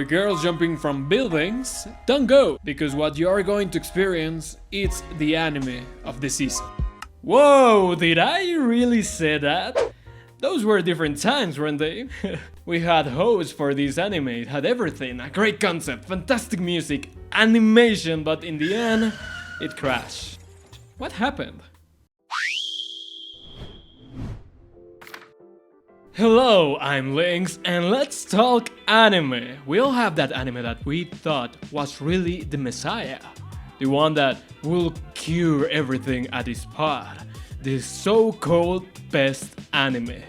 or girls jumping from buildings, don't go, because what you are going to experience is the anime of the season. Whoa, did I really say that? Those were different times, weren't they? We had hosts for this anime, it had everything, a great concept, fantastic music, animation, but in the end, it crashed. What happened? Hello, I'm Lynks, and let's talk anime. We all have that anime that we thought was really the messiah. The one that will cure everything at its spot. The so-called best anime.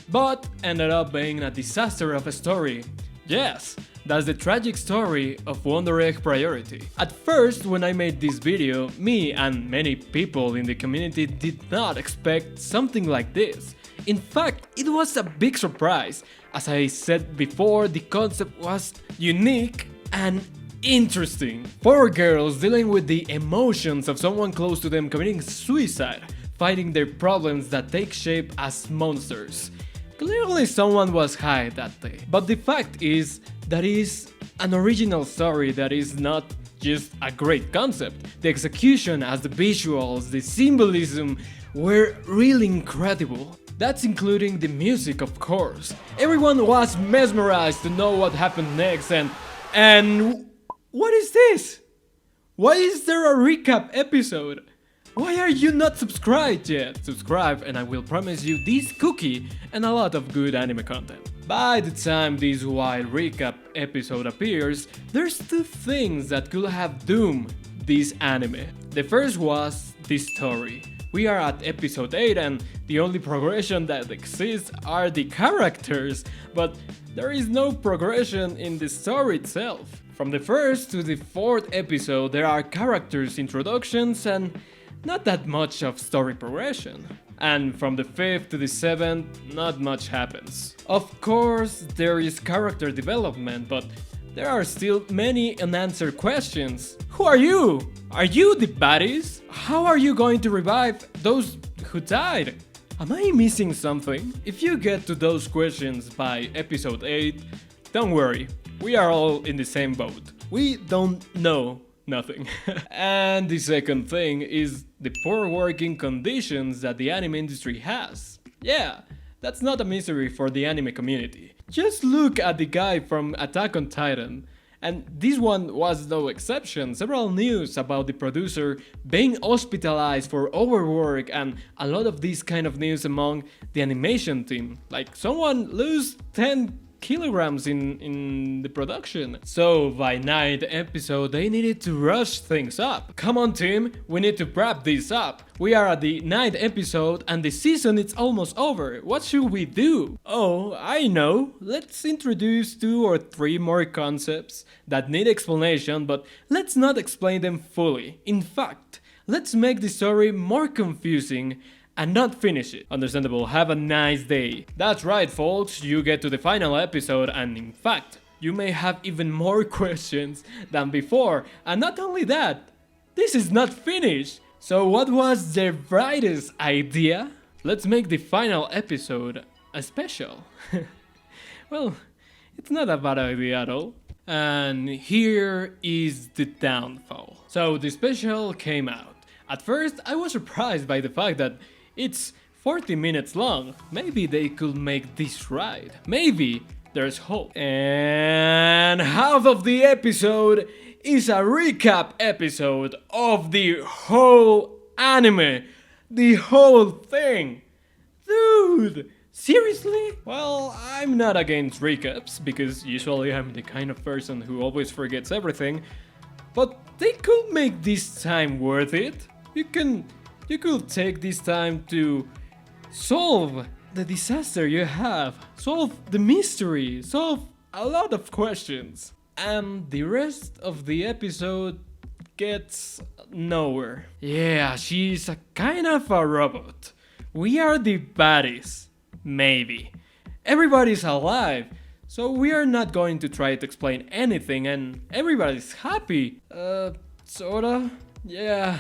But ended up being a disaster of a story. Yes, that's the tragic story of Wonder Egg Priority. At first, when I made this video, me and many people in the community did not expect something like this. In fact, it was a big surprise. As I said before, the concept was unique and interesting. 4 girls dealing with the emotions of someone close to them committing suicide, fighting their problems that take shape as monsters. Clearly someone was high that day. But the fact is that is an original story that is not just a great concept. The execution as the visuals, the symbolism were really incredible. That's including the music, of course. Everyone was mesmerized to know what happened next and what is this? Why is there a recap episode? Why are you not subscribed yet? Subscribe and I will promise you this cookie and a lot of good anime content. By the time this wild recap episode appears, there's 2 things that could have doomed this anime. The first was the story. We are at episode 8 and the only progression that exists are the characters, but there is no progression in the story itself. From the first to the 4th episode there are characters introductions and not that much of story progression. And from the 5th to the 7th, not much happens. Of course, there is character development, but there are still many unanswered questions. Who are you? Are you the baddies? How are you going to revive those who died? Am I missing something? If you get to those questions by episode 8, don't worry, we are all in the same boat. We don't know nothing. And the second thing is the poor working conditions that the anime industry has. Yeah, that's not a mystery for the anime community. Just look at the guy from Attack on Titan. And this one was no exception. Several news about the producer being hospitalized for overwork and a lot of this kind of news among the animation team. Like someone lose 10 kilograms in the production. So by 9th episode they needed to rush things up. Come on team, we need to wrap this up. We are at the 9th episode and the season is almost over. What should we do? Oh, I know. Let's introduce 2 or 3 more concepts that need explanation, but let's not explain them fully. In fact, let's make the story more confusing and not finish it. Understandable, have a nice day. That's right folks, you get to the final episode and in fact, you may have even more questions than before. And not only that, this is not finished. So what was their brightest idea? Let's make the final episode a special. Well, it's not a bad idea at all. And here is the downfall. So the special came out. At first, I was surprised by the fact that it's 40 minutes long. Maybe they could make this right. Maybe there's hope. And half of the episode is a recap episode of the whole anime. The whole thing. Dude, seriously? Well, I'm not against recaps because usually I'm the kind of person who always forgets everything. But they could make this time worth it. You could take this time to solve the disaster you have, solve the mystery, solve a lot of questions. And the rest of the episode gets nowhere. Yeah, she's a kind of a robot. We are the baddies. Maybe. Everybody's alive, so we are not going to try to explain anything and everybody's happy. Sorta? Yeah.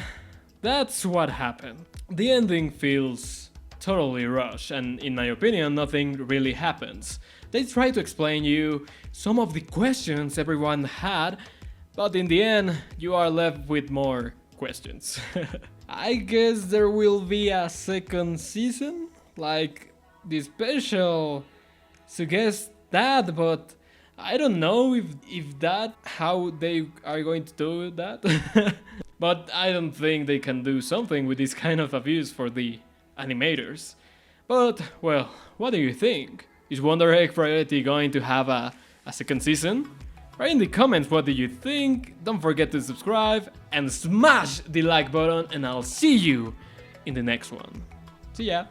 That's what happened. The ending feels totally rushed and in my opinion nothing really happens. They try to explain you some of the questions everyone had, but in the end, you are left with more questions. I guess there will be a second season, like the special suggests that, but I don't know if that how they are going to do that. But I don't think they can do something with this kind of abuse for the animators. But, well, what do you think? Is Wonder Egg Priority going to have a second season? Write in the comments what do you think, don't forget to subscribe and smash the like button, and I'll see you in the next one. See ya!